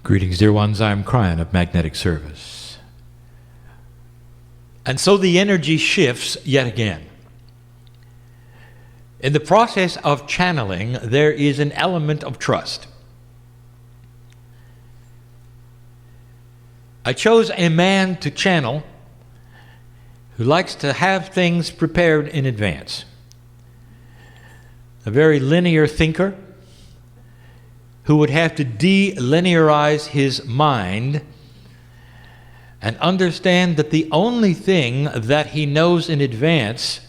Greetings, dear ones. I'm Kryon of Magnetic Service. And so the energy shifts yet again. In the process of channeling, there is an element of trust. I chose a man to channel who likes to have things prepared in advance. A very linear thinker who would have to de-linearize his mind and understand that the only thing that he knows in advance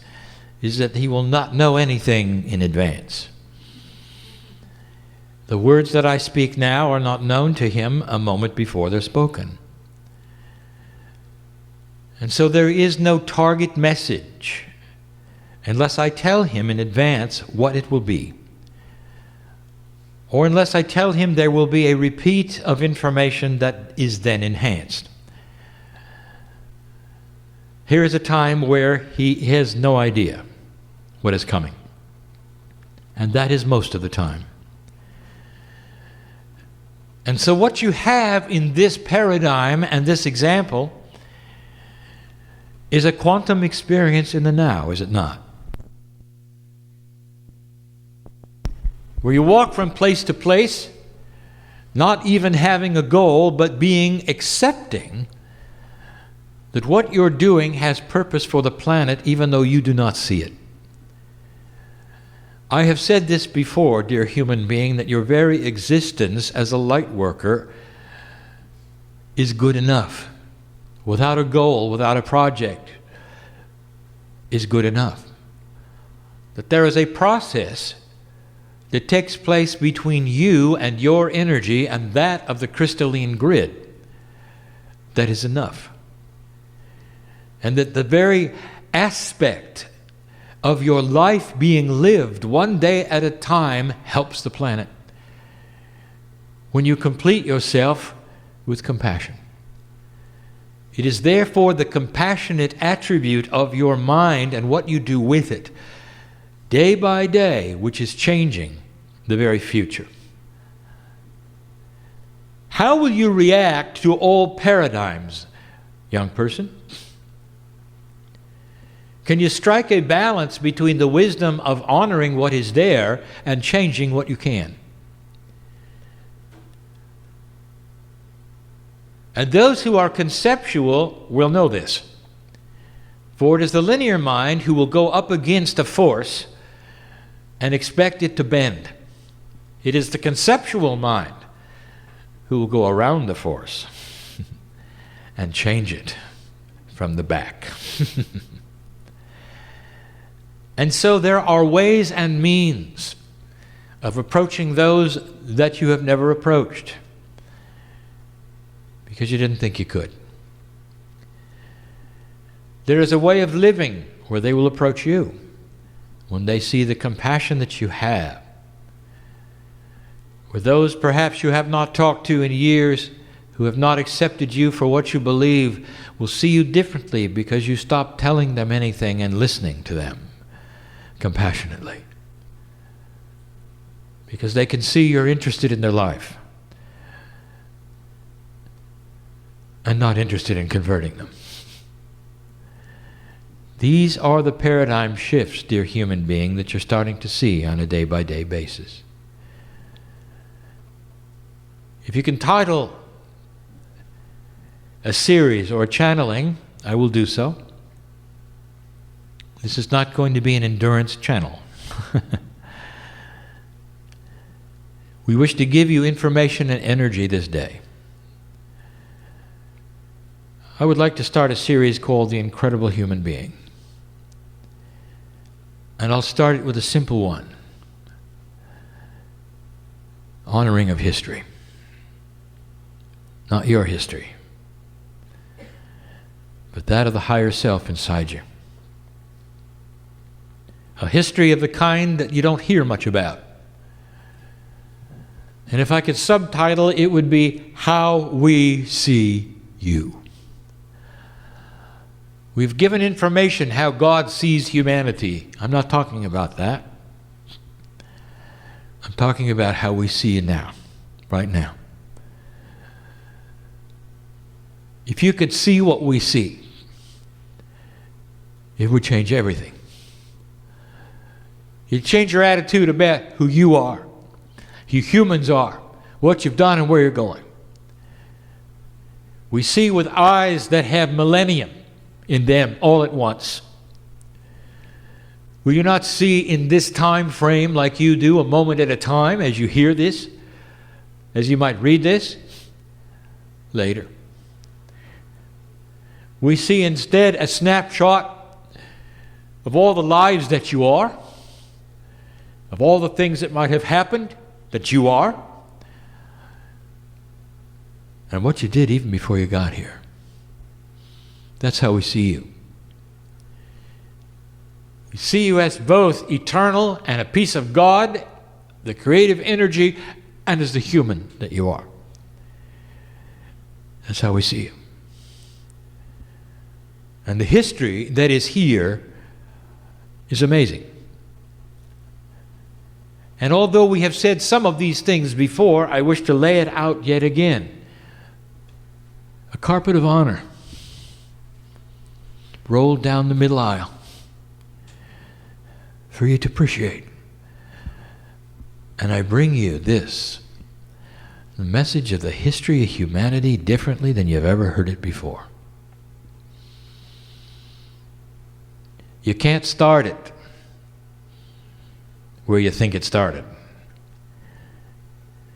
is that he will not know anything in advance. The words that I speak now are not known to him a moment before they're spoken. And so there is no target message unless I tell him in advance what it will be. Or unless I tell him there will be a repeat of information that is then enhanced. Here is a time where he has no idea what is coming. And that is most of the time. And so what you have in this paradigm and this example is a quantum experience in the now, is it not? Where you walk from place to place, not even having a goal, but being accepting that what you're doing has purpose for the planet, even though you do not see it. I have said this before, dear human being, that your very existence as a light worker is good enough. Without a goal, without a project, is good enough. That there is a process that takes place between you and your energy and that of the crystalline grid that is enough. And that the very aspect of your life being lived one day at a time helps the planet. When you complete yourself with compassion. It is therefore the compassionate attribute of your mind and what you do with it, day by day, which is changing the very future. How will you react to all paradigms, young person? Can you strike a balance between the wisdom of honoring what is there and changing what you can? And those who are conceptual will know this. For it is the linear mind who will go up against a force and expect it to bend. It is the conceptual mind who will go around the force and change it from the back. And so there are ways and means of approaching those that you have never approached because you didn't think you could. There is a way of living where they will approach you when they see the compassion that you have. Where those perhaps you have not talked to in years, who have not accepted you for what you believe, will see you differently because you stopped telling them anything and listening to them compassionately. Because they can see you're interested in their life and not interested in converting them. These are the paradigm shifts, dear human being, that you're starting to see on a day-by-day basis. If you can title a series or a channeling, I will do so. This is not going to be an endurance channel. We wish to give you information and energy this day. I would like to start a series called The Incredible Human Being. And I'll start it with a simple one. Honoring of history. Not your history, but that of the higher self inside you. A history of the kind that you don't hear much about. And if I could subtitle, it would be How We See You. We've given information how God sees humanity. I'm not talking about that. I'm talking about how we see you now, right now. If you could see what we see, it would change everything. You'd change your attitude about who you are, who humans are, what you've done and where you're going. We see with eyes that have millennium in them all at once. We do not see in this time frame like you do, a moment at a time, as you hear this, as you might read this later. We see instead a snapshot of all the lives that you are, of all the things that might have happened that you are, and what you did even before you got here. That's how we see you. We see you as both eternal and a piece of God, the creative energy, and as the human that you are. That's how we see you. And the history that is here is amazing. And although we have said some of these things before, I wish to lay it out yet again. A carpet of honor rolled down the middle aisle for you to appreciate. And I bring you this, the message of the history of humanity differently than you've ever heard it before. You can't start it where you think it started.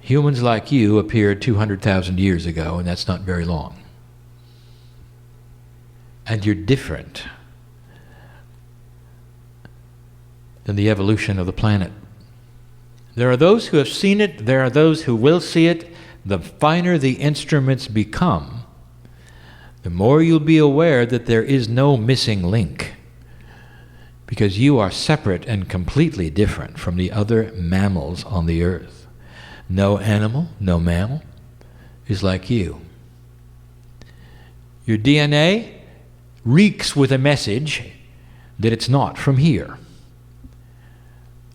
Humans like you appeared 200,000 years ago, and that's not very long. And you're different than the evolution of the planet. There are those who have seen it, there are those who will see it. The finer the instruments become, the more you'll be aware that there is no missing link. Because you are separate and completely different from the other mammals on the earth. No animal, no mammal is like you. Your DNA reeks with a message that it's not from here.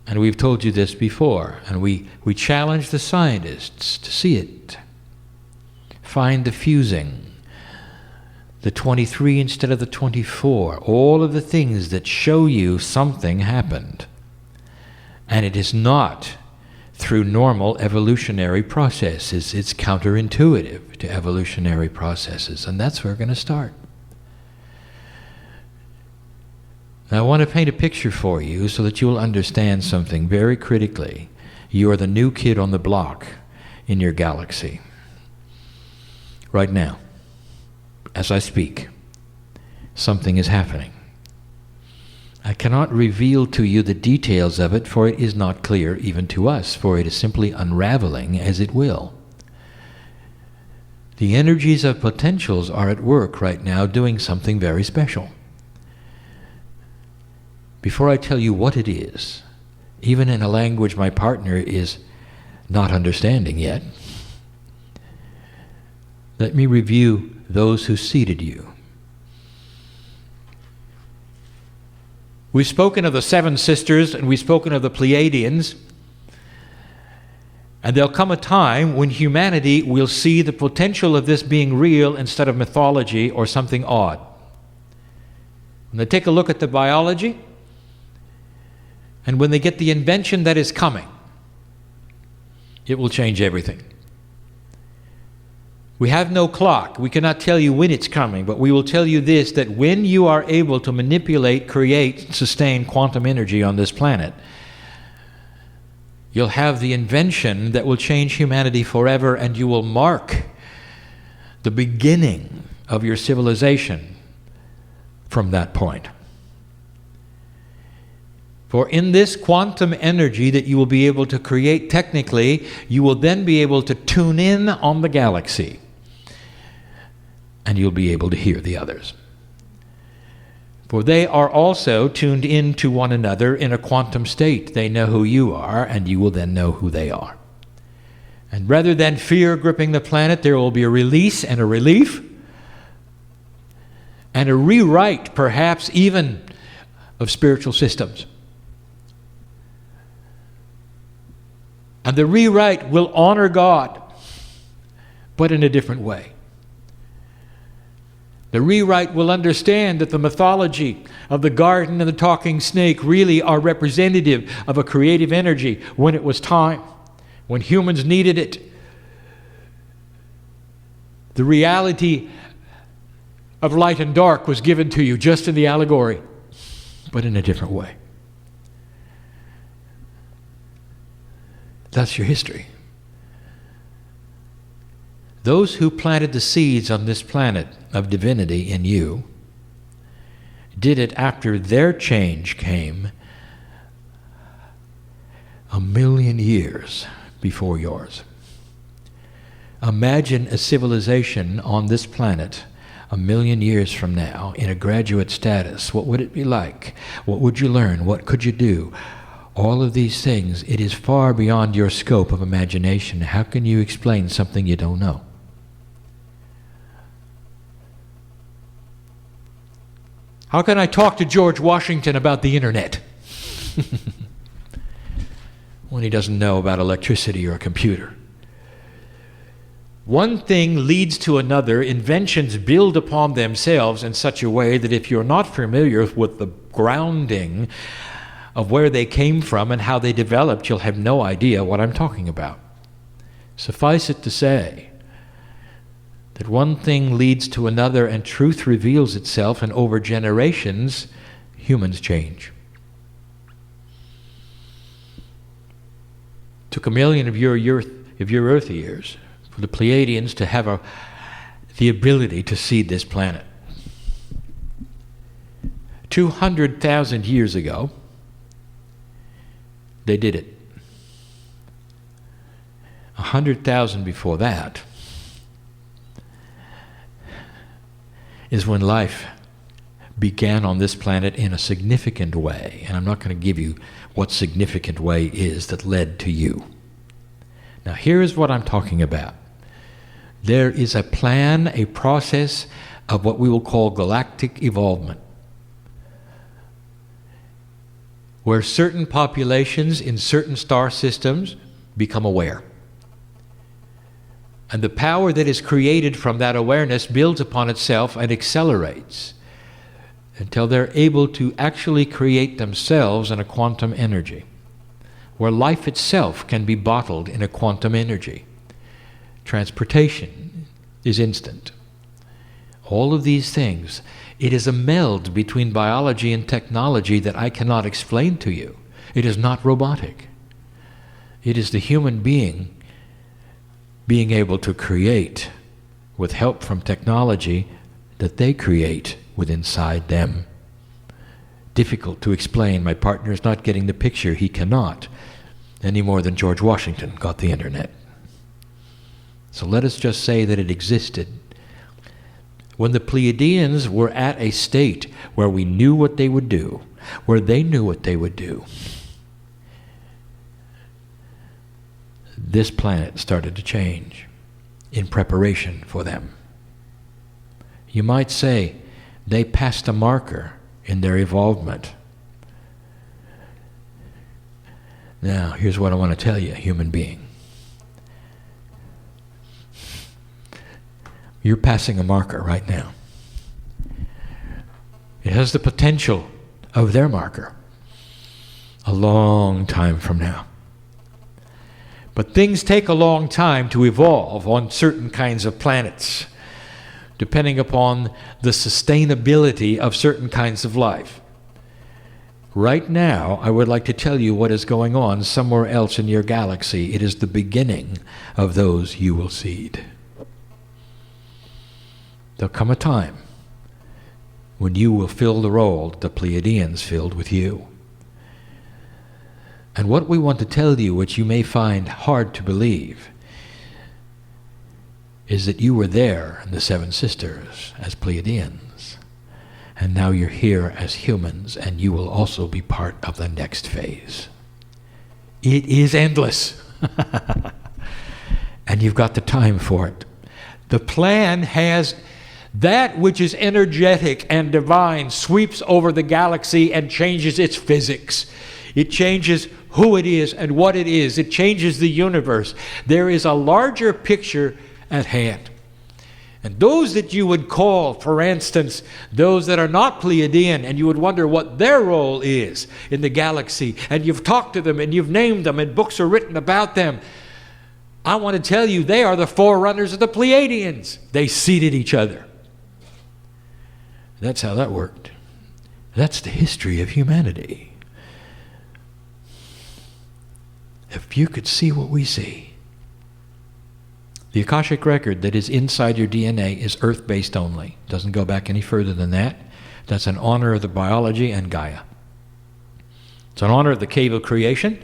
And we've told you this before, and we challenge the scientists to see it. Find the fusing. The 23 instead of the 24, all of the things that show you something happened. And it is not through normal evolutionary processes. It's counterintuitive to evolutionary processes, and that's where we're going to start. Now, I want to paint a picture for you so that you will understand something very critically. You are the new kid on the block in your galaxy right now. As I speak, something is happening. I cannot reveal to you the details of it, for it is not clear even to us, for it is simply unraveling as it will. The energies of potentials are at work right now doing something very special. Before I tell you what it is, even in a language my partner is not understanding yet, let me review those who seeded you. We've spoken of the seven sisters, and we've spoken of the Pleiadians. And there'll come a time when humanity will see the potential of this being real instead of mythology or something odd. When they take a look at the biology, and when they get the invention that is coming, it will change everything. We have no clock. We cannot tell you when it's coming, but we will tell you this, that when you are able to manipulate, create, sustain quantum energy on this planet, you'll have the invention that will change humanity forever, and you will mark the beginning of your civilization from that point. For in this quantum energy that you will be able to create technically, you will then be able to tune in on the galaxy. And you'll be able to hear the others. For they are also tuned in to one another in a quantum state. They know who you are, and you will then know who they are. And rather than fear gripping the planet, there will be a release and a relief, and a rewrite, perhaps even, of spiritual systems. And the rewrite will honor God, but in a different way. The rewrite will understand that the mythology of the garden and the talking snake really are representative of a creative energy when it was time, when humans needed it. The reality of light and dark was given to you just in the allegory, but in a different way. That's your history. Those who planted the seeds on this planet of divinity in you did it after their change came 1,000,000 years before yours. Imagine a civilization on this planet 1,000,000 years from now in a graduate status. What would it be like? What would you learn? What could you do? All of these things, it is far beyond your scope of imagination. How can you explain something you don't know? How can I talk to George Washington about the internet when he doesn't know about electricity or a computer? One thing leads to another. Inventions build upon themselves in such a way that if you're not familiar with the grounding of where they came from and how they developed, you'll have no idea what I'm talking about. Suffice it to say that one thing leads to another and truth reveals itself, and over generations, humans change. Took 1,000,000 of your Earth years for the Pleiadians to have the ability to seed this planet. 200,000 years ago, they did it. 100,000 before that is when life began on this planet in a significant way. And I'm not going to give you what significant way is that led to you. Now, here is what I'm talking about. There is a plan, a process of what we will call galactic evolvement, where certain populations in certain star systems become aware. And the power that is created from that awareness builds upon itself and accelerates until they're able to actually create themselves in a quantum energy, where life itself can be bottled in a quantum energy. Transportation is instant. All of these things, it is a meld between biology and technology that I cannot explain to you. It is not robotic. It is the human being being able to create with help from technology that they create with inside them. Difficult to explain. My partner is not getting the picture. He cannot, any more than George Washington got the internet. So let us just say that it existed. When the Pleiadians were at a state where we knew what they would do, where they knew what they would do, this planet started to change in preparation for them. You might say they passed a marker in their evolvement. Now, here's what I want to tell you, human being. You're passing a marker right now. It has the potential of their marker a long time from now. But things take a long time to evolve on certain kinds of planets, depending upon the sustainability of certain kinds of life. Right now, I would like to tell you what is going on somewhere else in your galaxy. It is the beginning of those you will seed. There'll come a time when you will fill the role the Pleiadians filled with you. And what we want to tell you, which you may find hard to believe, is that you were there in the Seven Sisters as Pleiadians, and now you're here as humans, and you will also be part of the next phase. It is endless. And you've got the time for it. The plan has that which is energetic and divine sweeps over the galaxy and changes its physics. It changes who it is and what it is. It changes the universe. There is a larger picture at hand. And those that you would call, for instance, those that are not Pleiadian, and you would wonder what their role is in the galaxy, and you've talked to them and you've named them and books are written about them, I want to tell you they are the forerunners of the Pleiadians. They seeded each other. That's how that worked. That's the history of humanity. If you could see what we see. The Akashic record that is inside your DNA is earth-based only. Doesn't go back any further than that. That's an honor of the biology and Gaia. It's an honor of the cave of creation.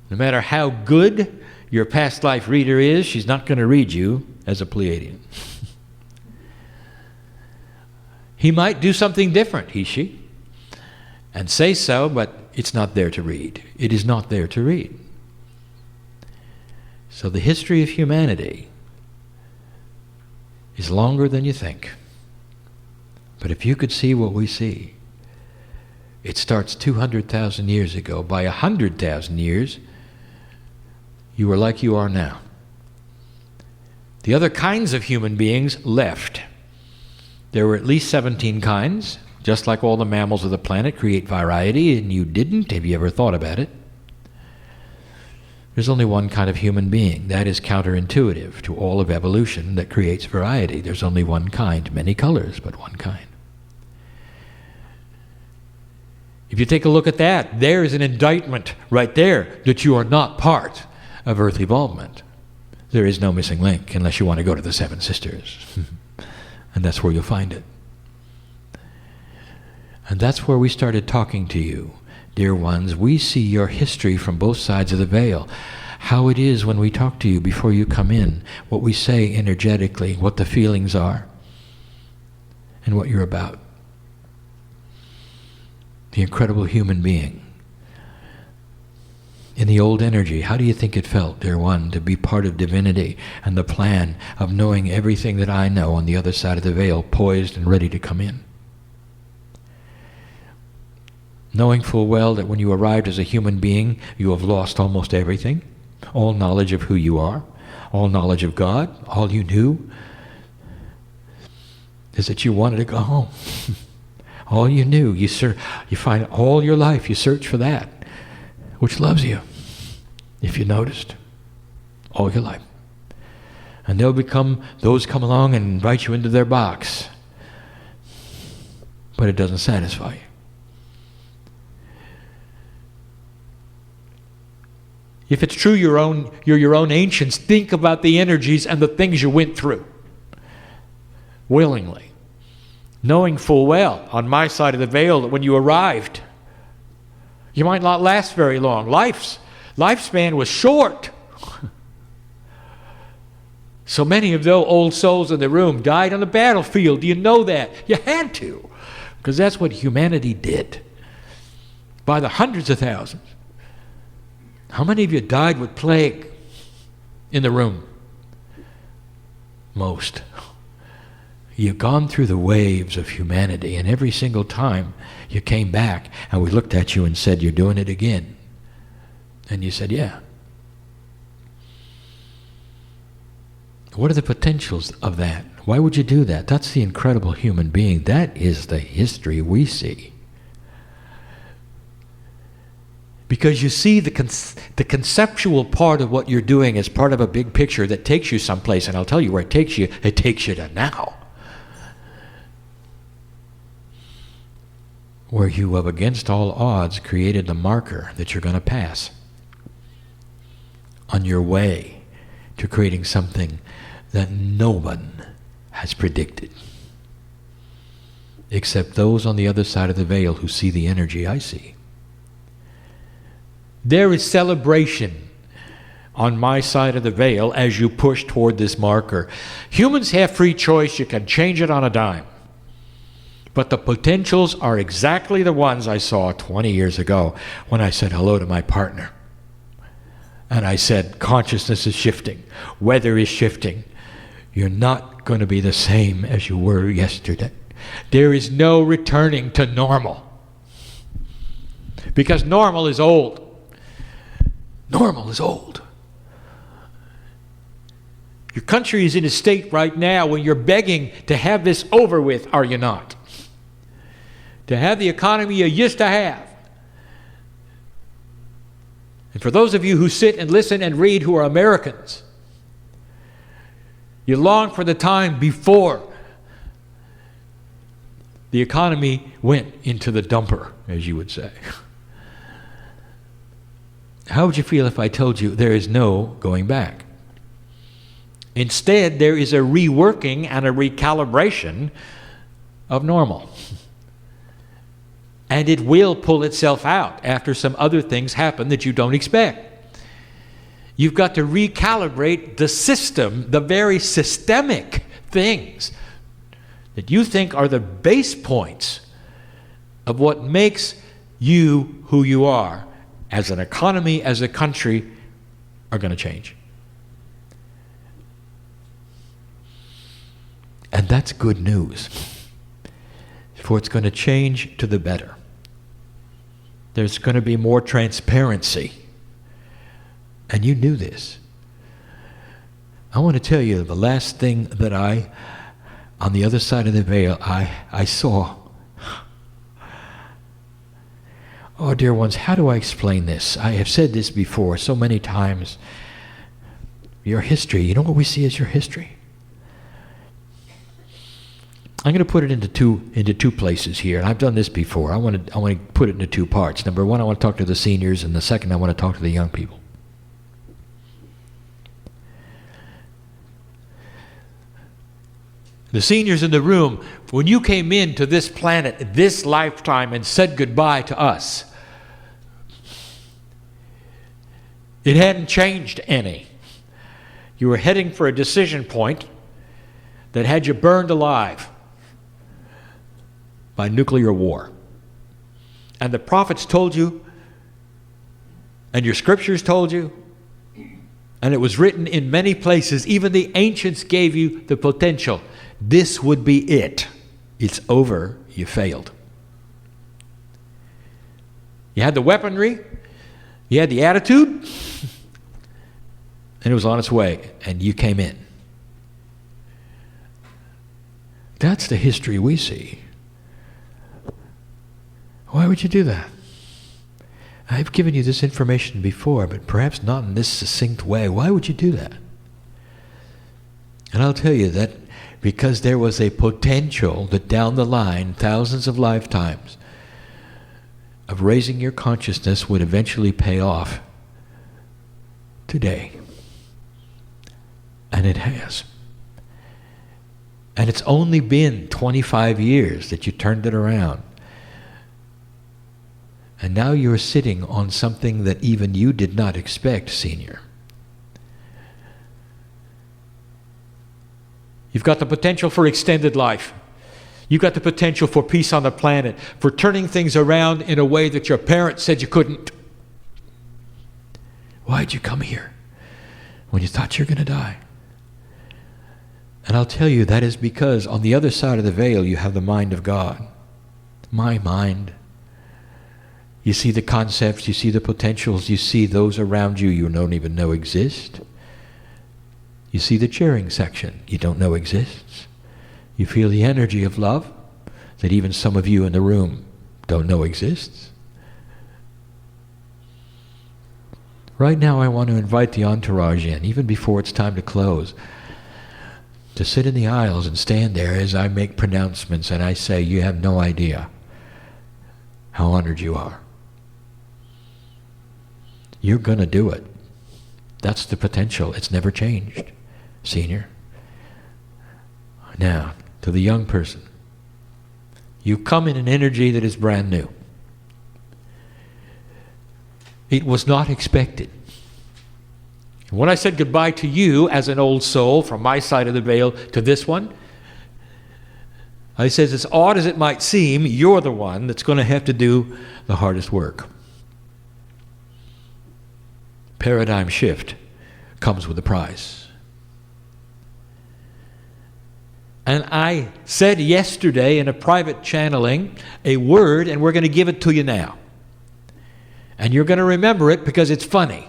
No matter how good your past life reader is, she's not going to read you as a Pleiadian. He might do something different, he, she, and say so, but it's not there to read. It is not there to read. So the history of humanity is longer than you think. But if you could see what we see, it starts 200,000 years ago. By 100,000 years, you were like you are now. The other kinds of human beings left. There were at least 17 kinds. Just like all the mammals of the planet create variety, and you didn't. Have you ever thought about it? There's only one kind of human being. That is counterintuitive to all of evolution that creates variety. There's only one kind. Many colors, but one kind. If you take a look at that, there is an indictment right there that you are not part of Earth Evolvement. There is no missing link unless you want to go to the Seven Sisters. And that's where you'll find it. And that's where we started talking to you. Dear ones, we see your history from both sides of the veil. How it is when we talk to you before you come in, what we say energetically, what the feelings are, and what you're about. The incredible human being. In the old energy, how do you think it felt, dear one, to be part of divinity and the plan of knowing everything that I know on the other side of the veil, poised and ready to come in? Knowing full well that when you arrived as a human being, you have lost almost everything, all knowledge of who you are, all knowledge of God. All you knew is that you wanted to go home. All you knew, you find all your life, you search for that, which loves you, if you noticed, all your life. And those come along and invite you into their box, but it doesn't satisfy you. If it's true you're your own ancients, think about the energies and the things you went through. Willingly. Knowing full well, on my side of the veil, that when you arrived, you might not last very long. Lifespan was short. So many of those old souls in the room died on the battlefield. Do you know that? You had to. Because that's what humanity did. By the hundreds of thousands. How many of you died with plague in the room? Most. You've gone through the waves of humanity, and every single time you came back and we looked at you and said, you're doing it again. And you said, yeah. What are the potentials of that? Why would you do that? That's the incredible human being. That is the history we see. Because you see the conceptual part of what you're doing as part of a big picture that takes you someplace, and I'll tell you where it takes you to now. Where you have, against all odds, created the marker that you're going to pass on your way to creating something that no one has predicted. Except those on the other side of the veil who see the energy I see. There is celebration on my side of the veil as you push toward this marker. Humans have free choice. You can change it on a dime. But the potentials are exactly the ones I saw 20 years ago when I said hello to my partner. And I said, consciousness is shifting. Weather is shifting. You're not going to be the same as you were yesterday. There is no returning to normal. Because normal is old. Normal is old. Your country is in a state right now when you're begging to have this over with, are you not? To have the economy you used to have. And for those of you who sit and listen and read who are Americans, you long for the time before the economy went into the dumper, as you would say. How would you feel if I told you there is no going back? Instead, there is a reworking and a recalibration of normal. And it will pull itself out after some other things happen that you don't expect. You've got to recalibrate the system, the very systemic things that you think are the base points of what makes you who you are as an economy, as a country, are going to change. And that's good news, for it's going to change to the better. There's going to be more transparency. And you knew this. I want to tell you the last thing that on the other side of the veil, I saw. Oh, dear ones, how do I explain this? I have said this before so many times. Your history, you know what we see as your history? I'm going to put it into two places here, and I've done this before. I want to put it into two parts. Number one, I want to talk to the seniors, and the second, I want to talk to the young people. The seniors in the room, when you came into this planet, this lifetime, and said goodbye to us, it hadn't changed any. You were heading for a decision point that had you burned alive by nuclear war. And the prophets told you, and your scriptures told you, and it was written in many places, even the ancients gave you the potential. This would be it. It's over. You failed. You had the weaponry, you had the attitude, and it was on its way, and you came in. That's the history we see. Why would you do that? I've given you this information before, but perhaps not in this succinct way. Why would you do that? And I'll tell you that because there was a potential that down the line, thousands of lifetimes of raising your consciousness would eventually pay off today. And it has. And it's only been 25 years that you turned it around. And now you're sitting on something that even you did not expect, senior. You've got the potential for extended life. You've got the potential for peace on the planet, for turning things around in a way that your parents said you couldn't. Why'd you come here when you thought you were going to die? And I'll tell you, that is because on the other side of the veil you have the mind of God. My mind. You see the concepts, you see the potentials, you see those around you you don't even know exist. You see the cheering section you don't know exists. You feel the energy of love that even some of you in the room don't know exists. Right now I want to invite the entourage in, even before it's time to close, to sit in the aisles and stand there as I make pronouncements and I say, you have no idea how honored you are. You're going to do it. That's the potential. It's never changed, senior. Now, to the young person. You come in an energy that is brand new. It was not expected. When I said goodbye to you as an old soul from my side of the veil to this one, I said, as odd as it might seem, you're the one that's going to have to do the hardest work. Paradigm shift comes with a price. And I said yesterday in a private channeling a word, and we're going to give it to you now. And you're going to remember it because it's funny.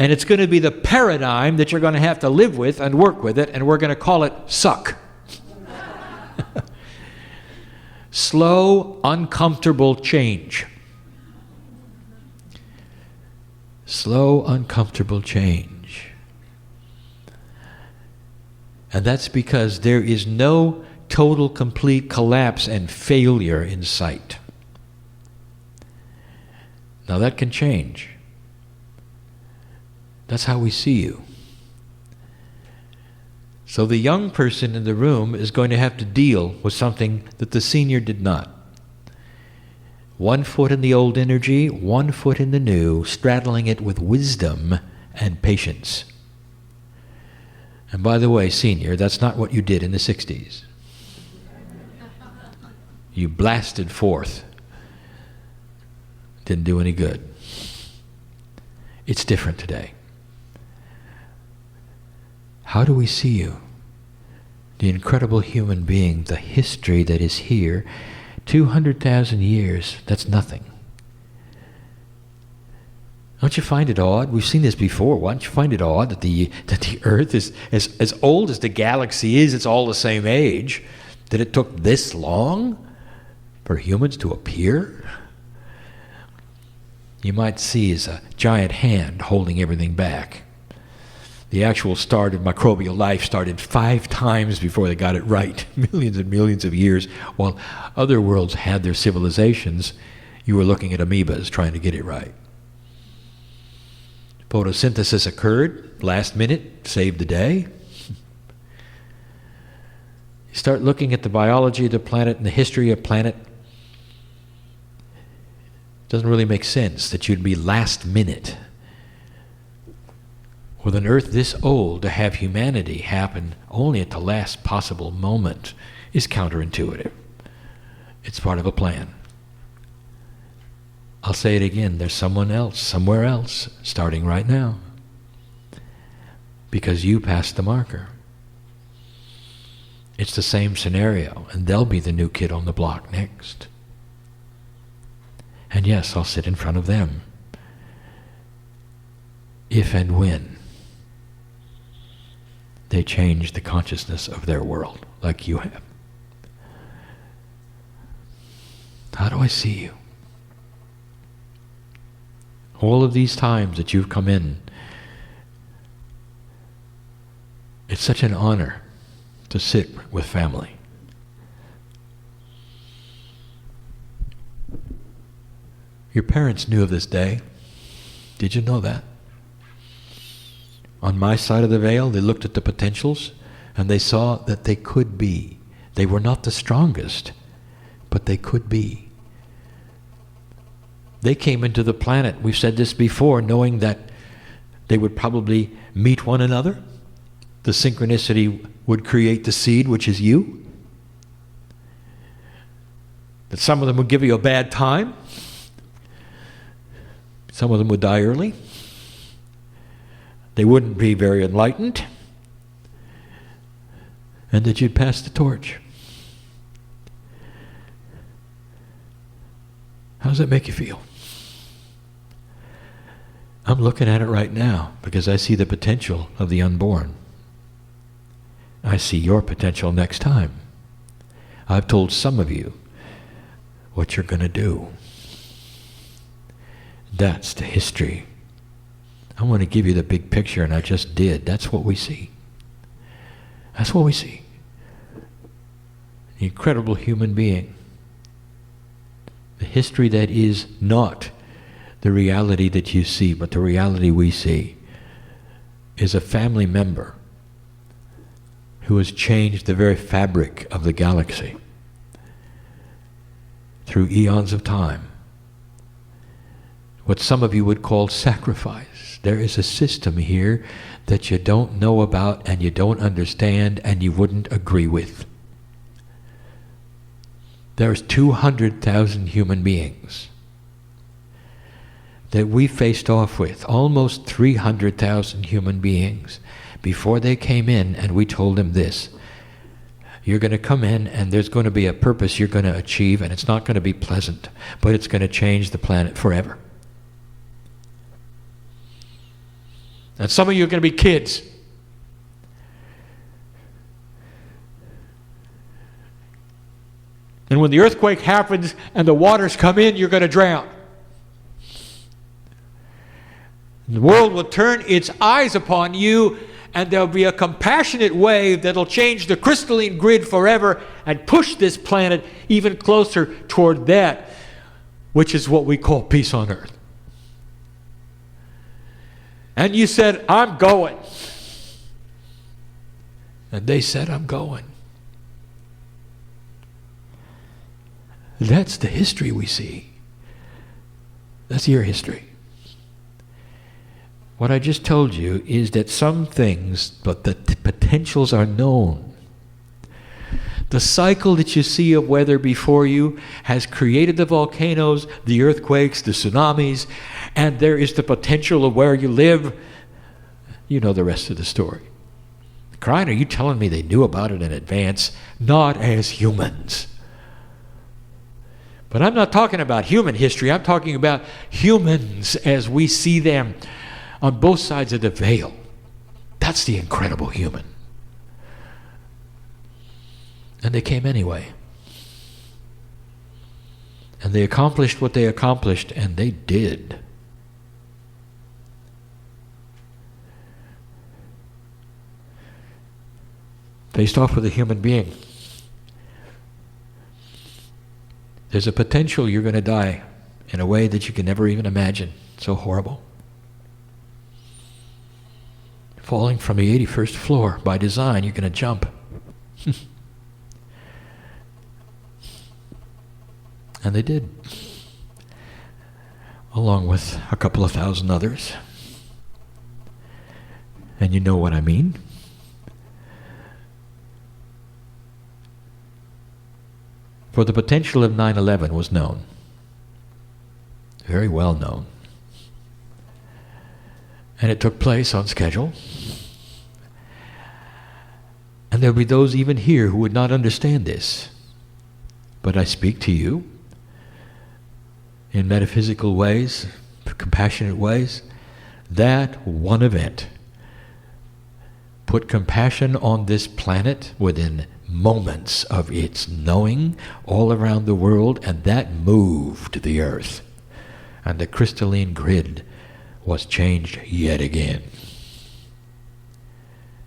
And it's going to be the paradigm that you're going to have to live with and work with it, and we're going to call it suck. Slow, uncomfortable change. Slow, uncomfortable change. And that's because there is no total, complete collapse and failure in sight. Now that can change. That's how we see you. So the young person in the room is going to have to deal with something that the senior did not. 1 foot in the old energy, 1 foot in the new, straddling it with wisdom and patience. And by the way, senior, that's not what you did in the 60s. You blasted forth. Didn't do any good. It's different today. How do we see you? The incredible human being, the history that is here, 200,000 years, that's nothing. Don't you find it odd? We've seen this before. Why don't you find it odd that the Earth is as old as the galaxy is, it's all the same age, that it took this long for humans to appear? You might see as a giant hand holding everything back. The actual start of microbial life started 5 times before they got it right, millions and millions of years. While other worlds had their civilizations, you were looking at amoebas trying to get it right. Photosynthesis occurred, last minute, saved the day. You start looking at the biology of the planet and the history of the planet. It doesn't really make sense that you'd be last minute with an Earth this old. To have humanity happen only at the last possible moment is counterintuitive. It's part of a plan. I'll say it again, there's someone else, somewhere else, starting right now. Because you passed the marker. It's the same scenario, and they'll be the new kid on the block next. And yes, I'll sit in front of them. If and when they change the consciousness of their world, like you have. How do I see you? All of these times that you've come in, it's such an honor to sit with family. Your parents knew of this day. Did you know that? On my side of the veil, they looked at the potentials and they saw that they could be. They were not the strongest, but they could be. They came into the planet, we've said this before, knowing that they would probably meet one another. The synchronicity would create the seed, which is you. That some of them would give you a bad time. Some of them would die early. They wouldn't be very enlightened. And that you'd pass the torch. How does that make you feel? I'm looking at it right now because I see the potential of the unborn. I see your potential next time. I've told some of you what you're going to do. That's the history. I want to give you the big picture, and I just did. That's what we see. That's what we see. The incredible human being. The history that is not the reality that you see, but the reality we see, is a family member who has changed the very fabric of the galaxy through eons of time. What some of you would call sacrifice. There is a system here that you don't know about and you don't understand and you wouldn't agree with. There's 200,000 human beings that we faced off with, almost 300,000 human beings, before they came in, and we told them this: you're going to come in and there's going to be a purpose you're going to achieve, and it's not going to be pleasant, but it's going to change the planet forever. And some of you are going to be kids. And when the earthquake happens and the waters come in, you're going to drown. The world will turn its eyes upon you, and there'll be a compassionate wave that'll change the crystalline grid forever and push this planet even closer toward that, which is what we call peace on earth. And you said, I'm going. And they said, I'm going. That's the history we see. That's your history. What I just told you is that some things, but the potentials are known. The cycle that you see of weather before you has created the volcanoes, the earthquakes, the tsunamis, and there is the potential of where you live. You know the rest of the story. Kryon, are you telling me they knew about it in advance? Not as humans. But I'm not talking about human history. I'm talking about humans as we see them on both sides of the veil. That's the incredible human. And they came anyway. And they accomplished what they accomplished, and they did. Faced off with a human being. There's a potential you're going to die in a way that you can never even imagine. So horrible. Falling from the 81st floor by design, you're going to jump. And they did. Along with a couple of thousand others. And you know what I mean. For the potential of 9/11 was known. Very well known. And it took place on schedule. And there'll be those even here who would not understand this. But I speak to you in metaphysical ways, compassionate ways. That one event put compassion on this planet within moments of its knowing all around the world, and that moved the earth. And the crystalline grid was changed yet again.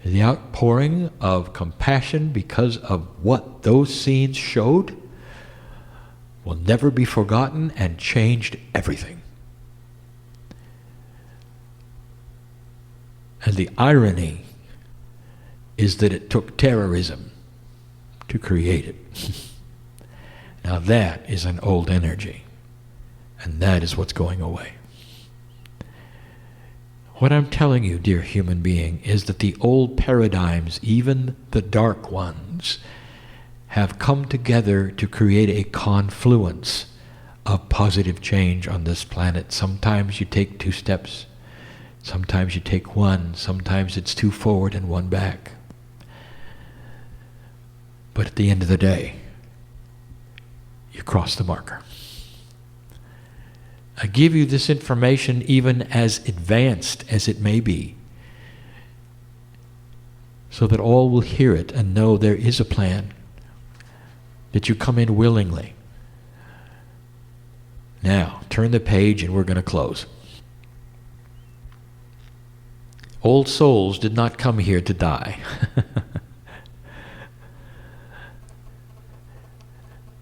The outpouring of compassion because of what those scenes showed will never be forgotten and changed everything. And the irony is that it took terrorism to create it. Now that is an old energy, and that is what's going away. What I'm telling you, dear human being, is that the old paradigms, even the dark ones, have come together to create a confluence of positive change on this planet. Sometimes you take 2 steps, sometimes you take 1, sometimes it's 2 forward and 1 back. But at the end of the day, you cross the marker. I give you this information even as advanced as it may be, so that all will hear it and know there is a plan, that you come in willingly. Now, turn the page and we're going to close. Old souls did not come here to die.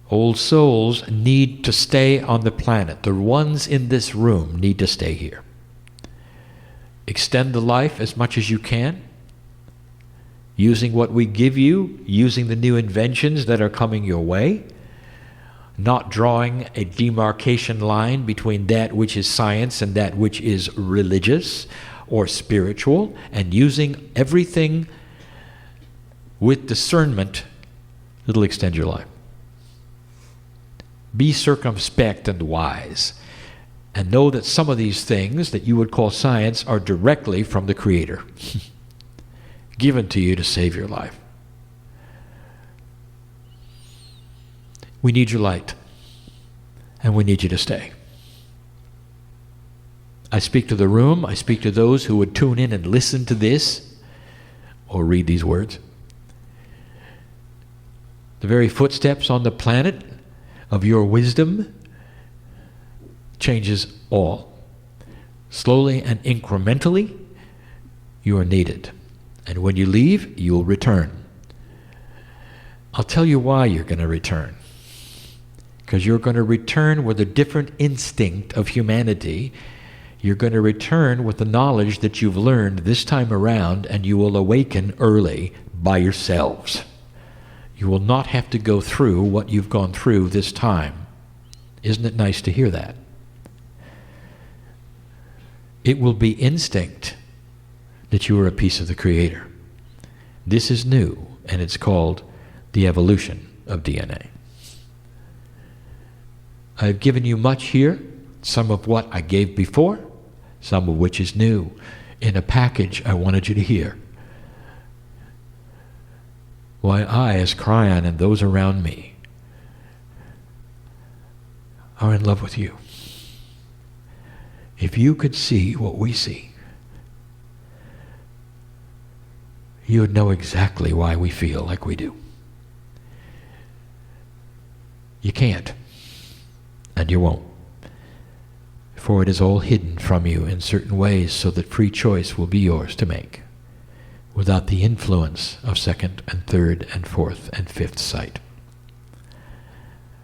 Old souls need to stay on the planet. The ones in this room need to stay here. Extend the life as much as you can, using what we give you, using the new inventions that are coming your way, not drawing a demarcation line between that which is science and that which is religious or spiritual, and using everything with discernment that'll extend your life. Be circumspect and wise, and know that some of these things that you would call science are directly from the Creator, given to you to save your life. We need your light, and we need you to stay. I speak to the room. I speak to those who would tune in and listen to this or read these words. The very footsteps on the planet of your wisdom changes all. Slowly and incrementally, you are needed. And when you leave, you will return. I'll tell you why you're going to return. Because you're going to return with a different instinct of humanity. You're going to return with the knowledge that you've learned this time around, and you will awaken early by yourselves. You will not have to go through what you've gone through this time. Isn't it nice to hear that? It will be instinct that you are a piece of the Creator. This is new, and it's called the evolution of DNA. I've given you much here, some of what I gave before, some of which is new, in a package I wanted you to hear. Why I, as Kryon, and those around me are in love with you. If you could see what we see, you would know exactly why we feel like we do. You can't, and you won't, for it is all hidden from you in certain ways so that free choice will be yours to make, without the influence of second and third and fourth and fifth sight.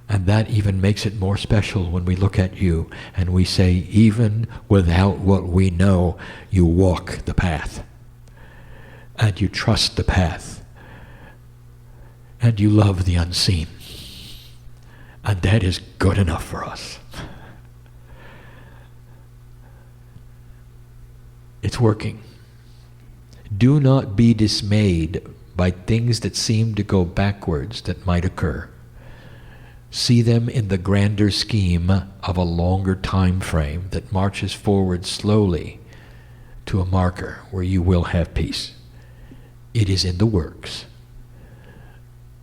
And that even makes it more special when we look at you and we say, even without what we know, you walk the path. And you trust the path. And you love the unseen. And that is good enough for us. It's working. Do not be dismayed by things that seem to go backwards that might occur. See them in the grander scheme of a longer time frame that marches forward slowly to a marker where you will have peace. It is in the works.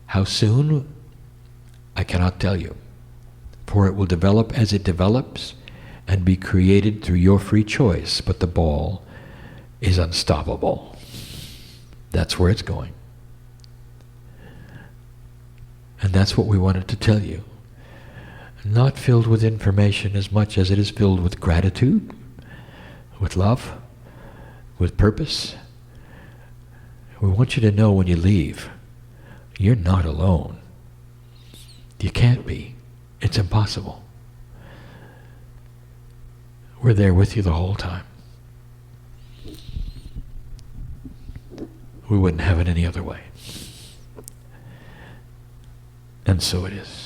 How soon? I cannot tell you, for it will develop as it develops and be created through your free choice, but the ball is unstoppable. That's where it's going. And that's what we wanted to tell you. Not filled with information as much as it is filled with gratitude, with love, with purpose. We want you to know when you leave, you're not alone. You can't be. It's impossible. We're there with you the whole time. We wouldn't have it any other way. And so it is.